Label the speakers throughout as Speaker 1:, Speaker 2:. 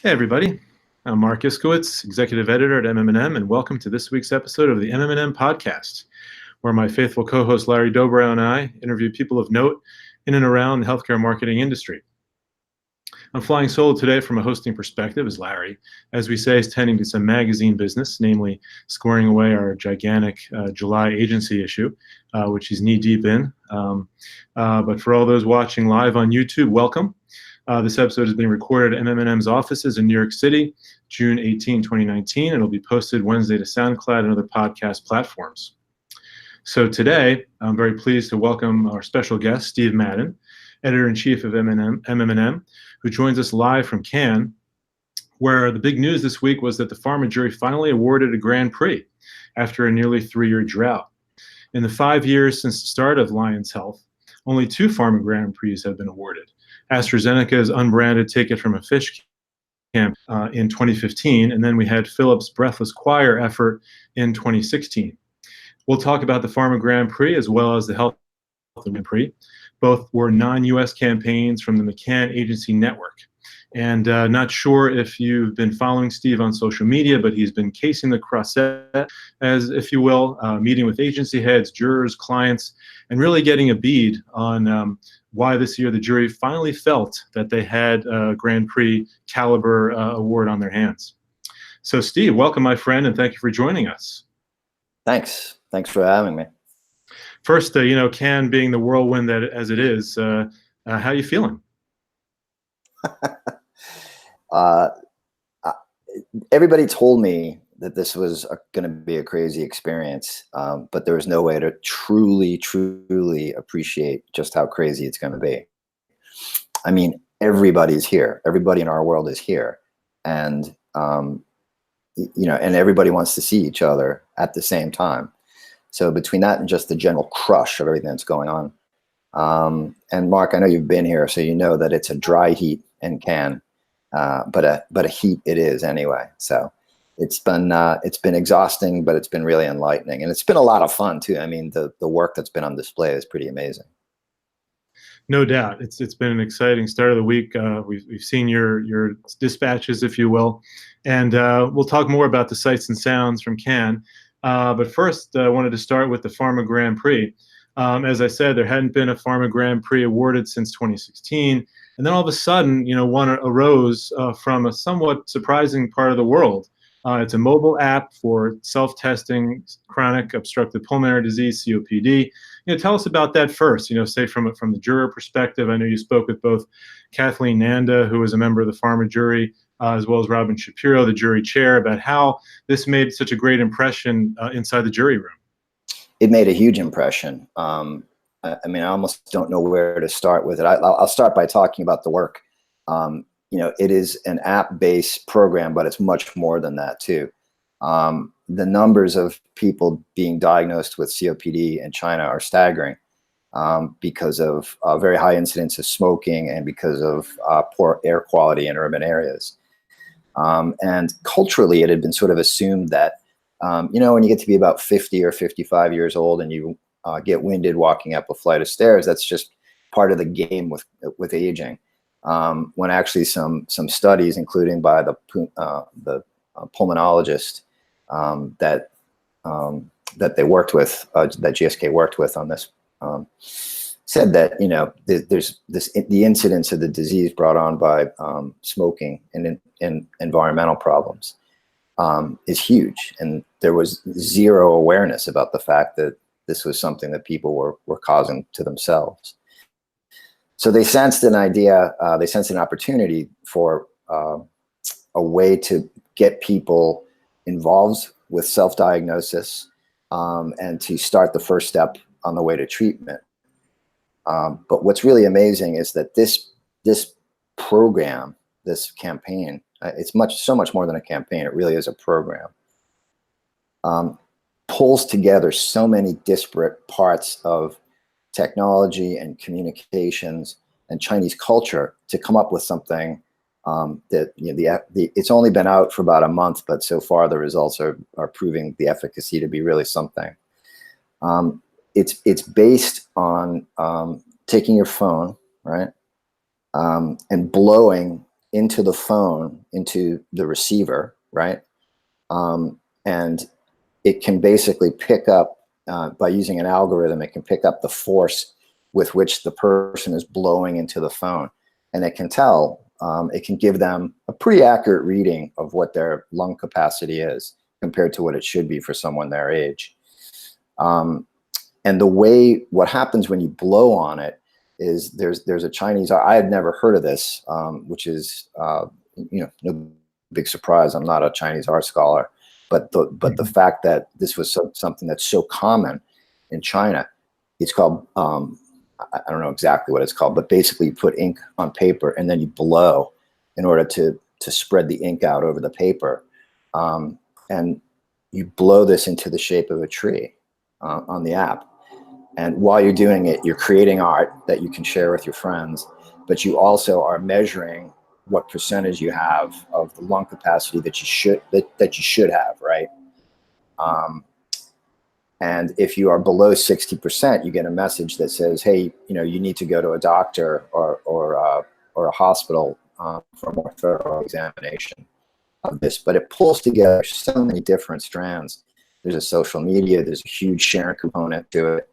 Speaker 1: Hey, everybody. I'm Mark Iskowitz, Executive Editor at MM&M, and welcome to this week's episode of the MM&M Podcast, where my faithful co-host Larry Dobrow and I interview people of note in and around the healthcare marketing industry. I'm flying solo today from a hosting perspective as Larry, as we say, is tending to some magazine business, namely squaring away our gigantic July agency issue, which he's knee-deep in. But for all those watching live on YouTube, welcome. This episode is being recorded at MM&M's offices in New York City, June 18, 2019, and it'll be posted Wednesday to SoundCloud and other podcast platforms. So today, I'm very pleased to welcome our special guest, Steve Madden, Editor-in-Chief of MM&M, who joins us live from Cannes, where the big news this week was that the pharma jury finally awarded a Grand Prix after a nearly 3-year drought. In the 5 years since the start of Lions Health, only 2 pharma Grand Prix have been awarded. AstraZeneca's unbranded Take It From a Fish camp in 2015, and then we had Philips' Breathless Choir effort in 2016. We'll talk about the Pharma Grand Prix as well as the Health Grand Prix. Both were non-US campaigns from the McCann Agency Network. And not sure if you've been following Steve on social media, but he's been casing the croisette, as if you will, meeting with agency heads, jurors, clients, and really getting a bead on why this year the jury finally felt that they had a Grand Prix caliber award on their hands. So Steve, welcome, my friend, and thank you for joining us.
Speaker 2: Thanks for having me.
Speaker 1: First, Cannes being the whirlwind that as it is, how are you feeling?
Speaker 2: Everybody told me that this was going to be a crazy experience, but there was no way to truly appreciate just how crazy it's going to be. I mean, everybody's here. Everybody in our world is here, and and everybody wants to see each other at the same time. So between that and just the general crush of everything that's going on, and Mark, I know you've been here, so you know that it's a dry heat in Cannes, but a heat it is anyway. So it's been exhausting, but it's been really enlightening, and it's been a lot of fun too. I mean, the work that's been on display is pretty amazing.
Speaker 1: No doubt, it's been an exciting start of the week. We've seen your dispatches, if you will, and we'll talk more about the sights and sounds from Cannes. But first, I wanted to start with the Pharma Grand Prix. As I said, there hadn't been a Pharma Grand Prix awarded since 2016. And then all of a sudden, one arose from a somewhat surprising part of the world. It's a mobile app for self-testing chronic obstructive pulmonary disease, COPD. Tell us about that first, say from the juror perspective. I know you spoke with both Kathleen Nanda, who is a member of the Pharma jury, as well as Robin Shapiro, the jury chair, about how this made such a great impression inside the jury room.
Speaker 2: It made a huge impression. I mean, I almost don't know where to start with it. I'll start by talking about the work. It is an app-based program, but it's much more than that too. The numbers of people being diagnosed with COPD in China are staggering because of very high incidence of smoking and because of poor air quality in urban areas. And culturally, it had been sort of assumed that, when you get to be about 50 or 55 years old and you get winded walking up a flight of stairs, that's just part of the game with aging. When actually some studies, including by the pulmonologist that they worked with, that GSK worked with on this, said that there's the incidence of the disease brought on by smoking and environmental problems is huge, and there was zero awareness about the fact that this was something that people were causing to themselves. So they sensed an idea, they sensed an opportunity for a way to get people involved with self-diagnosis and to start the first step on the way to treatment. But what's really amazing is that this program, this campaign, it's so much more than a campaign. It really is a program. Pulls together so many disparate parts of technology and communications and Chinese culture to come up with something that it's only been out for about a month, but so far the results are proving the efficacy to be really something. It's based on taking your phone, right, and blowing into the phone, into the receiver, right? And it can basically pick up, by using an algorithm, it can pick up the force with which the person is blowing into the phone. And it can tell, it can give them a pretty accurate reading of what their lung capacity is compared to what it should be for someone their age. And what happens when you blow on it is there's a Chinese, I had never heard of this, which is, no big surprise. I'm not a Chinese art scholar, but the fact that this was something that's so common in China, it's called, I don't know exactly what it's called, but basically you put ink on paper and then you blow in order to spread the ink out over the paper. And you blow this into the shape of a tree on the app. And while you're doing it, you're creating art that you can share with your friends, but you also are measuring what percentage you have of the lung capacity that you should have, right? And if you are below 60%, you get a message that says, hey, you need to go to a doctor or a hospital for a more thorough examination of this. But it pulls together so many different strands. There's a social media, there's a huge sharing component to it.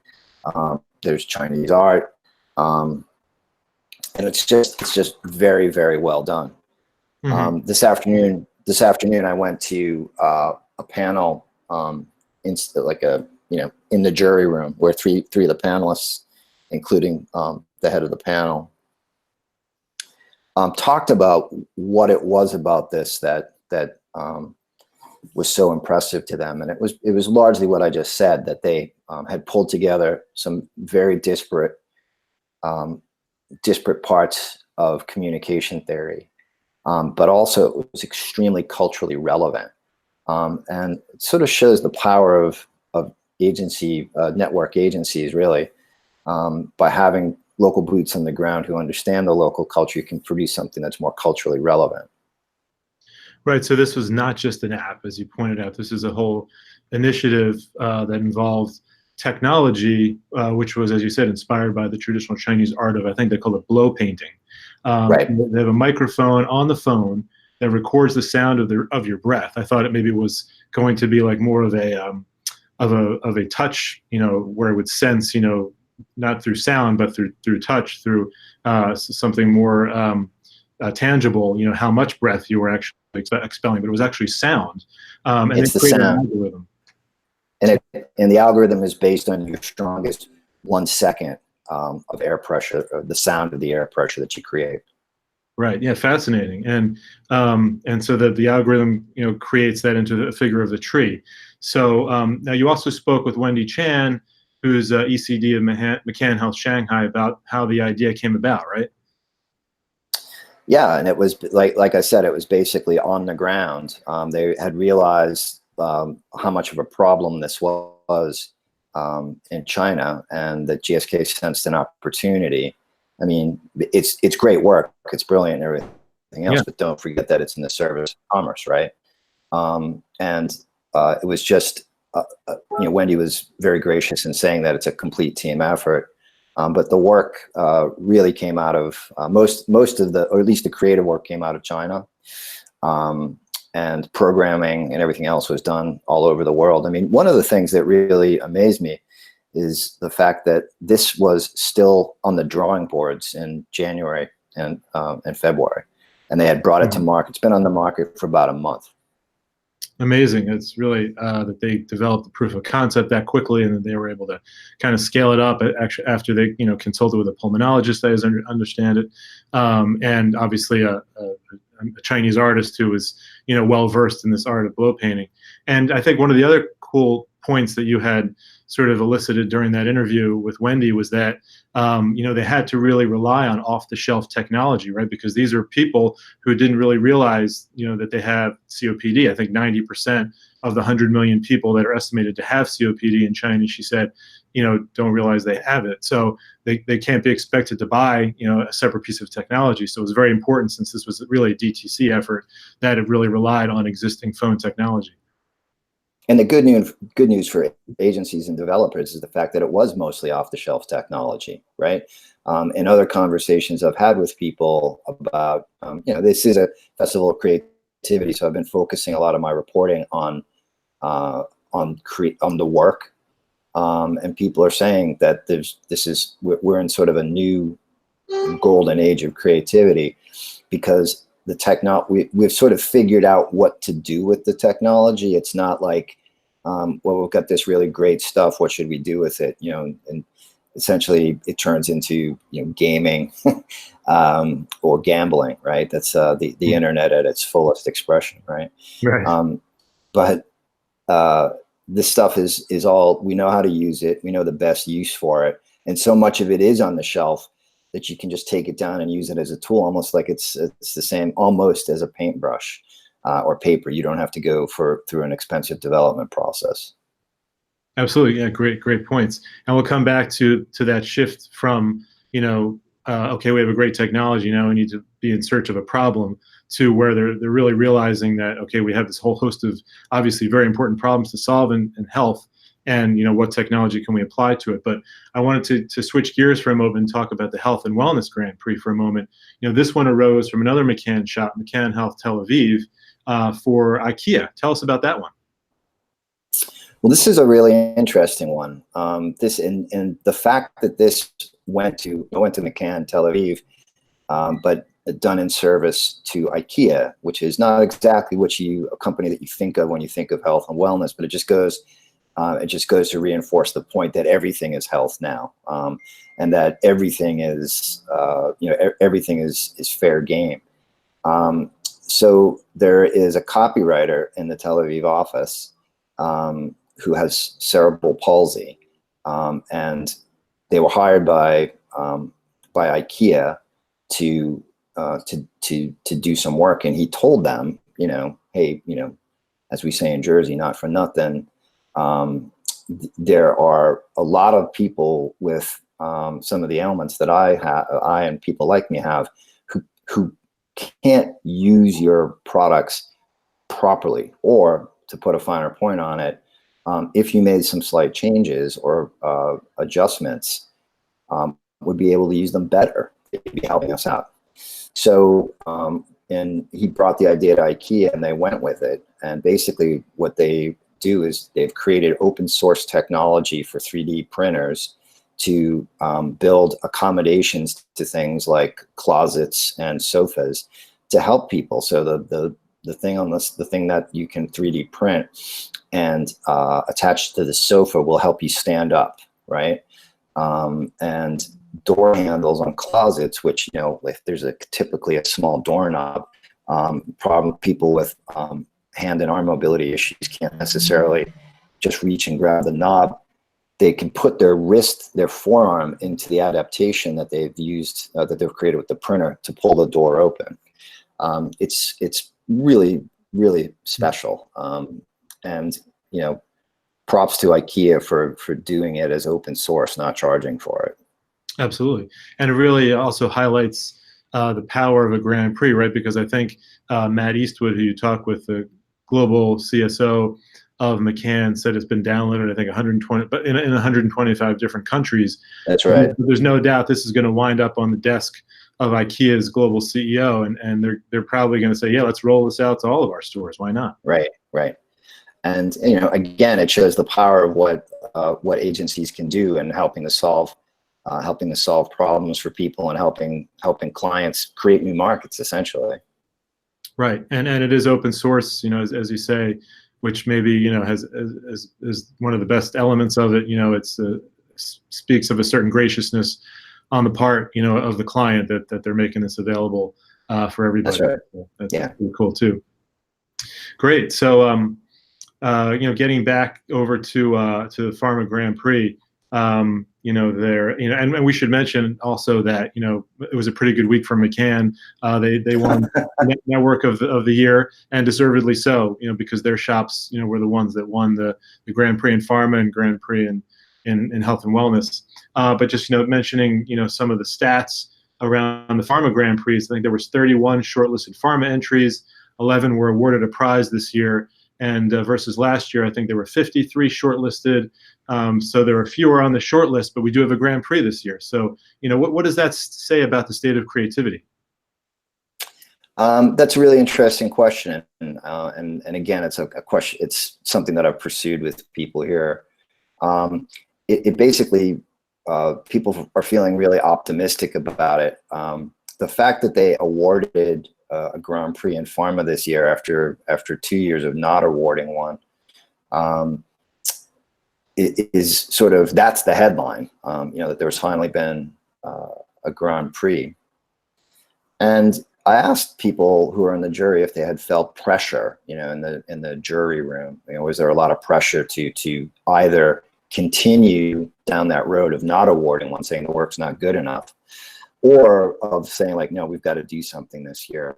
Speaker 2: There's Chinese art. And it's just very, very well done. Mm-hmm. This afternoon, I went to a panel in the jury room where three of the panelists, including the head of the panel, talked about what it was about this that was so impressive to them. And it was largely what I just said, that they had pulled together some very disparate parts of communication theory, but also it was extremely culturally relevant. And it sort of shows the power of network agencies, really. By having local boots on the ground who understand the local culture, you can produce something that's more culturally relevant.
Speaker 1: Right. So this was not just an app, as you pointed out. This is a whole initiative that involved technology, which was, as you said, inspired by the traditional Chinese art of, I think they call it blow painting.
Speaker 2: Right.
Speaker 1: They have a microphone on the phone that records the sound of your breath. I thought it maybe was going to be like more of a touch, where it would sense, not through sound, but through touch, through something more tangible, how much breath you were actually expelling, but it was actually sound. And
Speaker 2: it's the sound. An algorithm. And the algorithm is based on your strongest 1 second of air pressure, or the sound of the air pressure that you create.
Speaker 1: Right. Yeah. Fascinating. And so that the algorithm, creates that into the figure of the tree. So now you also spoke with Wendy Chan, who's ECD of McCann Health Shanghai, about how the idea came about, right?
Speaker 2: Yeah, and it was like I said, it was basically on the ground. They had realized how much of a problem this was in China, and that GSK sensed an opportunity. I mean, it's great work, it's brilliant and everything else, but don't forget that it's in the service of commerce, right? And it was just, Wendy was very gracious in saying that it's a complete team effort. But the work really came out of most of the, or at least the creative work came out of China, and programming and everything else was done all over the world. I mean, one of the things that really amazed me is the fact that this was still on the drawing boards in January and February, and they had brought it to market. It's been on the market for about a month.
Speaker 1: Amazing. It's really that they developed the proof of concept that quickly, and then they were able to kind of scale it up actually after they consulted with a pulmonologist, as I understand it, and obviously a Chinese artist who was well versed in this art of blow painting. And I think one of the other cool points that you had sort of elicited during that interview with Wendy was that they had to really rely on off-the-shelf technology, right? Because these are people who didn't really realize that they have COPD. I think 90% of the 100 million people that are estimated to have COPD in China, she said, don't realize they have it. So they can't be expected to buy a separate piece of technology. So it was very important, since this was really a DTC effort, that it really relied on existing phone technology.
Speaker 2: And the good news for agencies and developers is the fact that it was mostly off-the-shelf technology, right? In other conversations I've had with people about, this is a festival of creativity, so I've been focusing a lot of my reporting on the work, and people are saying that we're in sort of a new golden age of creativity, because we've sort of figured out what to do with the technology. It's not like, well, we've got this really great stuff, what should we do with it? And essentially it turns into, gaming, or gambling, right? That's the internet at its fullest expression, right?
Speaker 1: Right.
Speaker 2: But this stuff is all, we know how to use it. We know the best use for it. And so much of it is on the shelf that you can just take it down and use it as a tool, almost like it's the same, almost as a paintbrush or paper. You don't have to go through an expensive development process.
Speaker 1: Absolutely. Yeah. Great points. And we'll come back to that shift from, okay, we have a great technology, now we need to be in search of a problem, to where they're really realizing that, okay, we have this whole host of obviously very important problems to solve in health, and what technology can we apply to it. But I wanted to switch gears for a moment and talk about the Health and Wellness Grand Prix for a moment. This one arose from another McCann shop, McCann Health Tel Aviv, for IKEA. Tell us about that one.
Speaker 2: Well, this is a really interesting one. This and the fact that this went to McCann Tel Aviv, but done in service to IKEA, which is not exactly a company that you think of when you think of health and wellness, but it just goes to reinforce the point that everything is health now, and that everything is fair game. So there is a copywriter in the Tel Aviv office who has cerebral palsy, and they were hired by IKEA to do some work, and he told them, hey, as we say in Jersey, not for nothing, there are a lot of people with some of the ailments that I and people like me have, who can't use your products properly, or, to put a finer point on it, if you made some slight changes or adjustments, would be able to use them better. They'd be helping us out. So, and he brought the idea to IKEA, and they went with it. And basically what they do is they've created open source technology for 3D printers to build accommodations to things like closets and sofas to help people. So the thing that you can 3D print and attach to the sofa will help you stand up, right? And door handles on closets, which, if there's typically a small doorknob, people with hand and arm mobility issues can't necessarily just reach and grab the knob. They can put their forearm into the adaptation that they've used, that they've created with the printer, to pull the door open. It's really, really special. And, props to IKEA for doing it as open source, not charging for it.
Speaker 1: Absolutely. And it really also highlights the power of a Grand Prix, right? Because I think Matt Eastwood, who you talk with, the global CSO of McCann, said it's been downloaded, I think 120, but in 125 different countries.
Speaker 2: That's right.
Speaker 1: There's no doubt this is going to wind up on the desk of IKEA's global CEO, and they're probably going to say, yeah, let's roll this out to all of our stores. Why not?
Speaker 2: Right. And again, it shows the power of what agencies can do in helping to solve problems for people, and helping clients create new markets, essentially. Right.
Speaker 1: And it is open source, as you say, which maybe, has one of the best elements of it. It's speaks of a certain graciousness on the part, of the client, that they're making this available for everybody.
Speaker 2: That's right.
Speaker 1: So that's pretty cool too. Great. So, getting back over to the Pharma Grand Prix, and we should mention also that, it was a pretty good week for McCann. They won Network of the Year, and deservedly so, because their shops, were the ones that won the Grand Prix in Pharma and Grand Prix in Health and Wellness. But just, mentioning, some of the stats around the Pharma Grand Prix, I think there was 31 shortlisted pharma entries, 11 were awarded a prize this year. And versus last year, I think there were 53 shortlisted. So there are fewer on the short list, but we do have a Grand Prix this year. So, what does that say about the state of creativity?
Speaker 2: That's a really interesting question, and again, it's a question. It's something that I've pursued with people here. It basically, people are feeling really optimistic about it. The fact that they awarded a Grand Prix in pharma this year after 2 years of not awarding one, it is sort of, that's the headline. That there's finally been a Grand Prix, and I asked people who were in the jury if they had felt pressure, in the jury room. Was there a lot of pressure to either continue down that road of not awarding one, saying the work's not good enough, or of saying like, no, we've got to do something this year.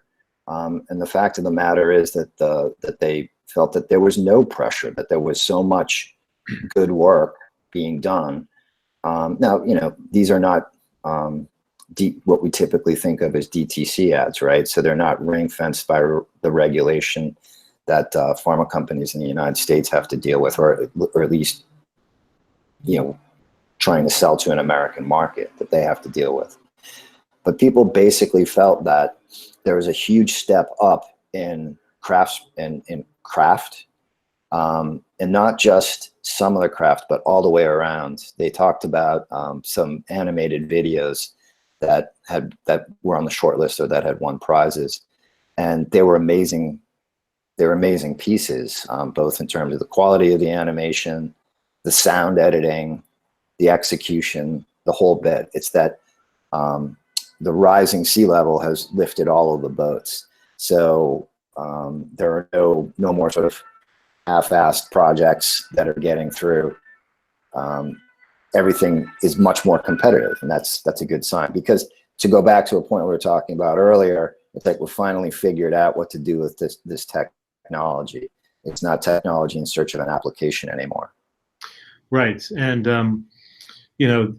Speaker 2: And the fact of the matter is that that they felt that there was no pressure, that there was so much good work being done. Now, these are not what we typically think of as DTC ads, right? So they're not ring fenced by the regulation that pharma companies in the United States have to deal with, or at least, trying to sell to an American market that they have to deal with. But people basically felt that there was a huge step up in craft, and not just some of the craft, but all the way around. They talked about some animated videos that were on the short list or that had won prizes, and they were amazing. They were amazing pieces, both in terms of the quality of the animation, the sound editing, the execution, the whole bit. It's that the rising sea level has lifted all of the boats. So there are no more sort of half-assed projects that are getting through. Everything is much more competitive, and that's a good sign. Because to go back to a point we were talking about earlier, it's like we finally figured out what to do with this technology. It's not technology in search of an application anymore.
Speaker 1: Right, and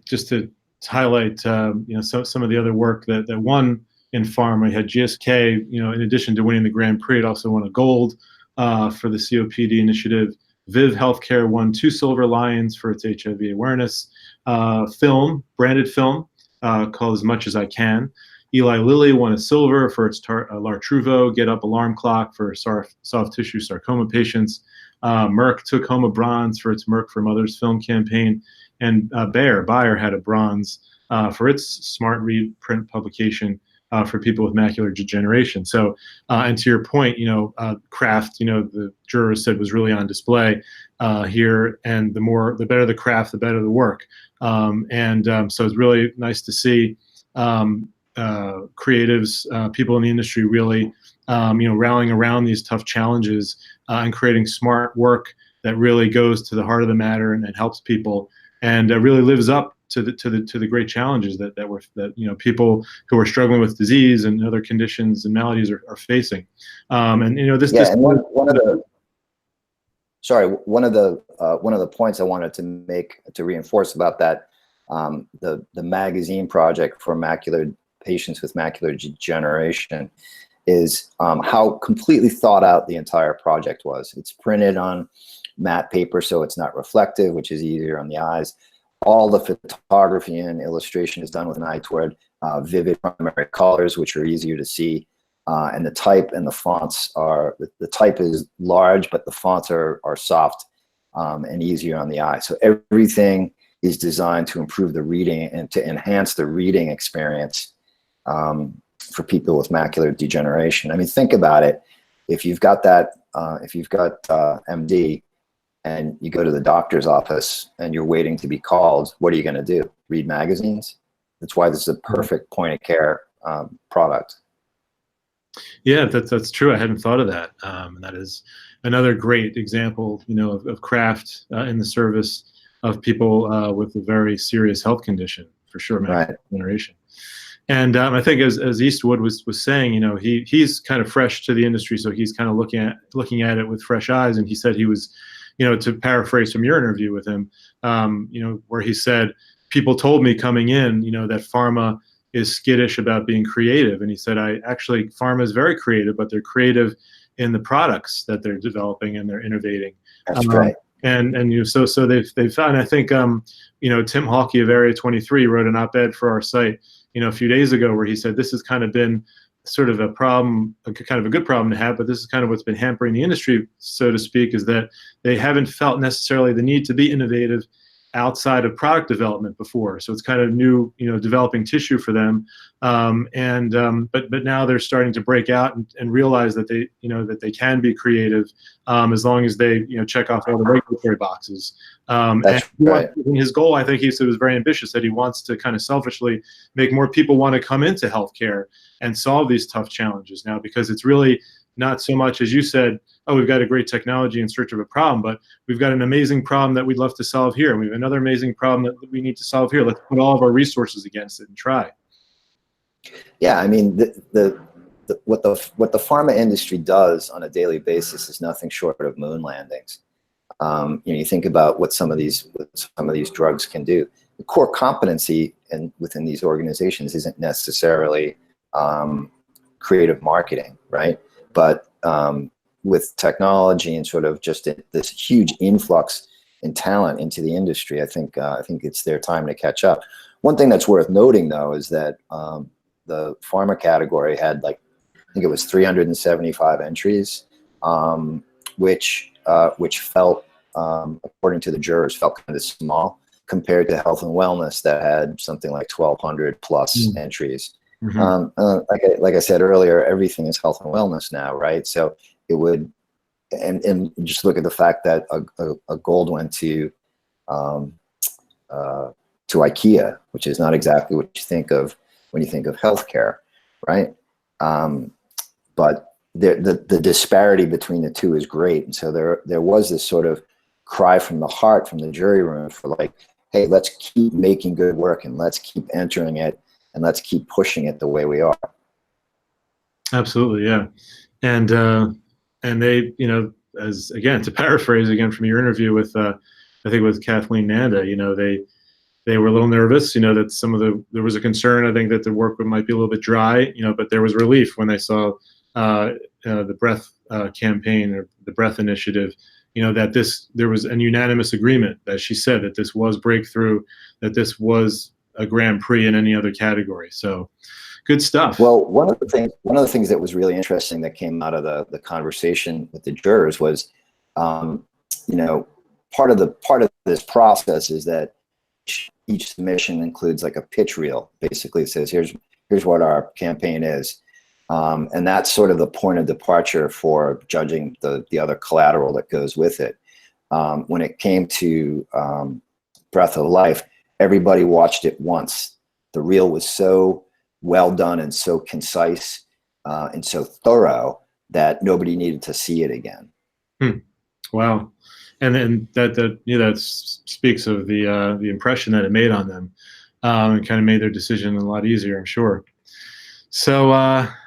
Speaker 1: just to highlight, some of the other work that won in pharma. We had GSK. In addition to winning the Grand Prix, it also won a gold for the COPD initiative. Viv Healthcare won 2 Silver Lions for its HIV awareness branded film called As Much As I Can. Eli Lilly won a silver for its Lartruvo Get Up Alarm Clock for soft tissue sarcoma patients. Merck took home a bronze for its Merck for Mothers film campaign. And Bayer had a bronze for its Smart Read print publication for people with macular degeneration. So, and to your point, craft, the jurors said was really on display here, and the better the craft, the better the work. So it's really nice to see creatives, people in the industry really, rallying around these tough challenges and creating smart work that really goes to the heart of the matter and helps people, and really lives up to the great challenges that people who are struggling with disease and other conditions and maladies are facing. One of the points I wanted to make to reinforce about that, the magazine project for patients with macular degeneration, is how completely thought out the entire project was. It's printed on matte paper, so it's not reflective, which is easier on the eyes. All the photography and illustration is done with an eye toward vivid primary colors, which are easier to see. And the type and the fonts the type is large, but the fonts are soft and easier on the eye. So everything is designed to improve the reading and to enhance the reading experience for people with macular degeneration. I mean, think about it. If you've got MD, and you go to the doctor's office and you're waiting to be called, what are you going to do? Read magazines? That's why this is a perfect point of care product. Yeah, that's true. I hadn't thought of that. And that is another great example, of craft in the service of people with a very serious health condition, for sure, macular degeneration. And I think as Eastwood was saying, he's kind of fresh to the industry, so he's kind of looking at it with fresh eyes. And he said he was, to paraphrase from your interview with him, where he said, people told me coming in, that pharma is skittish about being creative. And he said, pharma is very creative, but they're creative in the products that they're developing and they're innovating.
Speaker 2: That's right.
Speaker 1: And so they've found, I think, Tim Halkey of Area 23 wrote an op-ed for our site, a few days ago, where he said this has kind of been sort of a problem, kind of a good problem to have, but this is kind of what's been hampering the industry, so to speak, is that they haven't felt necessarily the need to be innovative outside of product development before. So it's kind of new, developing tissue for them. But now they're starting to break out and realize that they can be creative, as long as they, check off all the regulatory boxes.
Speaker 2: That's right.
Speaker 1: His goal, I think he said, was very ambitious, that he wants to kind of selfishly make more people want to come into healthcare and solve these tough challenges now, because it's really not so much, as you said, oh, we've got a great technology in search of a problem, but we've got an amazing problem that we'd love to solve here. And we have another amazing problem that we need to solve here. Let's put all of our resources against it and try.
Speaker 2: Yeah, I mean, what the pharma industry does on a daily basis is nothing short of moon landings. You think about what some of these drugs can do. The core competency within these organizations isn't necessarily creative marketing, right? But with technology and sort of just this huge influx in talent into the industry, I think it's their time to catch up. One thing that's worth noting, though, is that the pharma category had, I think it was 375 entries, which felt, according to the jurors, felt kind of small compared to health and wellness that had something like 1,200 plus entries. Mm-hmm. Like I said earlier, everything is health and wellness now, right? So it would, and just look at the fact that a gold went to IKEA, which is not exactly what you think of when you think of healthcare, right? But the disparity between the two is great, and so there was this sort of cry from the heart, from the jury room, for hey, let's keep making good work, and let's keep entering it, and let's keep pushing it the way we are. Absolutely, yeah.
Speaker 1: And they, as again, to paraphrase again from your interview with, I think with Kathleen Nanda, they were a little nervous, that there was a concern, I think, that the work might be a little bit dry, but there was relief when they saw the breath campaign, or the breath initiative, that there was an unanimous agreement, as she said, that this was breakthrough, that this was a Grand Prix in any other category. So good stuff.
Speaker 2: Well, one of the things that was really interesting that came out of the conversation with the jurors was, part of this process is that each submission includes a pitch reel. Basically, it says, here's what our campaign is. And that's sort of the point of departure for judging the other collateral that goes with it. When it came to Breath of Life, everybody watched it once. The reel was so well done and so concise and so thorough that nobody needed to see it again.
Speaker 1: Wow. And then that speaks of the impression that it made on them, and kind of made their decision a lot easier, I'm sure. So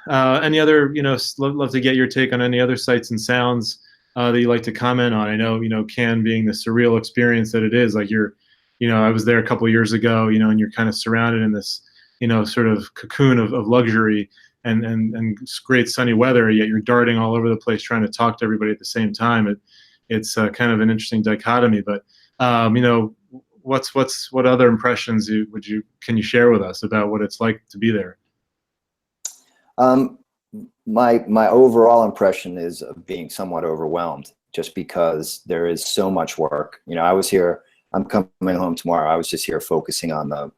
Speaker 1: any other, love to get your take on any other sights and sounds that you like to comment on. I know, Cannes being the surreal experience that it is, I was there a couple of years ago, and you're kind of surrounded in this, sort of cocoon of luxury and great sunny weather, yet you're darting all over the place trying to talk to everybody at the same time. It's kind of an interesting dichotomy, but what other impressions can you share with us about what it's like to be there?
Speaker 2: My overall impression is of being somewhat overwhelmed, just because there is so much work. I'm coming home tomorrow. I was just here focusing on the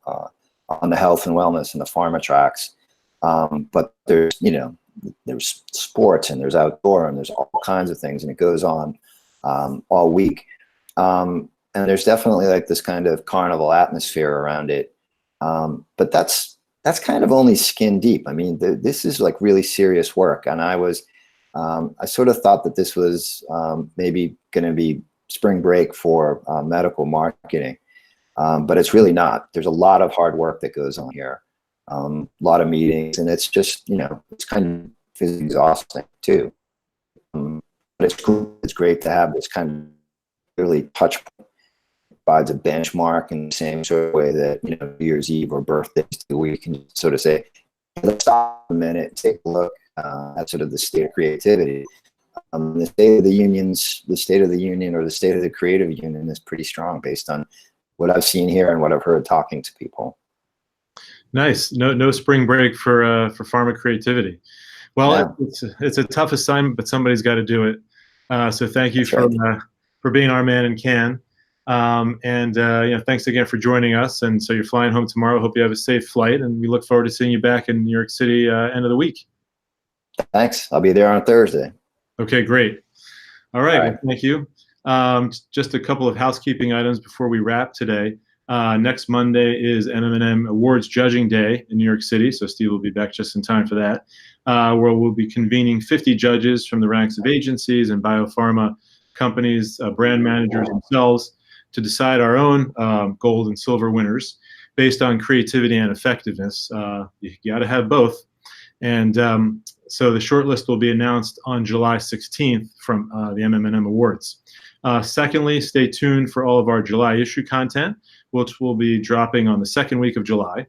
Speaker 2: health and wellness and the pharma tracks. But there's sports, and there's outdoor, and there's all kinds of things, and it goes on all week. And there's definitely this kind of carnival atmosphere around it. But that's kind of only skin deep. I mean, this is really serious work. And I sort of thought that this was maybe going to be spring break for medical marketing. But it's really not. There's a lot of hard work that goes on here, a lot of meetings, and it's just, it's kind of physically exhausting too. But it's great to have this kind of really touch point, provides a benchmark in the same sort of way that, New Year's Eve or birthdays do, where you can sort of say, hey, let's stop a minute, take a look at sort of the state of creativity. the state of the union or the state of the creative union is pretty strong based on what I've seen here and what I've heard talking to people.
Speaker 1: Nice. No spring break for pharma creativity. Well, it's a tough assignment, but somebody's got to do it. So thank you for being our man in Cannes. Thanks again for joining us. And so you're flying home tomorrow. Hope you have a safe flight, and we look forward to seeing you back in New York City end of the week.
Speaker 2: Thanks. I'll be there on Thursday.
Speaker 1: Okay, great. All right. Well, thank you. Just a couple of housekeeping items before we wrap today. Next Monday is MM&M Awards Judging Day in New York City, so Steve will be back just in time for that, where we'll be convening 50 judges from the ranks of agencies and biopharma companies, brand managers themselves, to decide our own gold and silver winners based on creativity and effectiveness. You got to have both. And so the shortlist will be announced on July 16th from the MM&M Awards. Secondly, stay tuned for all of our July issue content, which will be dropping on the second week of July.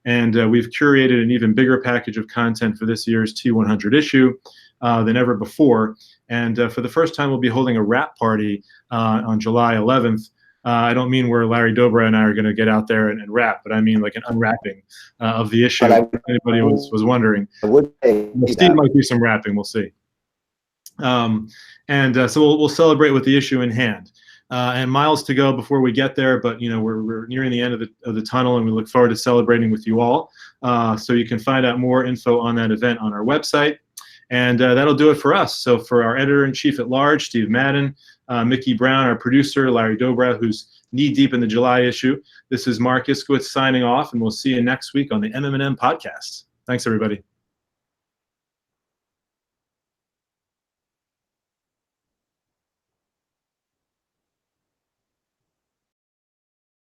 Speaker 1: And we've curated an even bigger package of content for this year's T100 issue than ever before. And for the first time, we'll be holding a wrap party on July 11th. I don't mean where Larry Dobra and I are going to get out there and rap, but I mean like an unwrapping of the issue. If anybody was wondering. Steve might do some rapping. We'll see. So we'll celebrate with the issue in hand. And miles to go before we get there, but we're nearing the end of the tunnel, and we look forward to celebrating with you all. So you can find out more info on that event on our website. And that'll do it for us. So for our editor-in-chief at large, Steve Madden, Mickey Brown, our producer, Larry Dobra, who's knee-deep in the July issue, this is Mark Iskowitz signing off, and we'll see you next week on the MM&M Podcast. Thanks, everybody.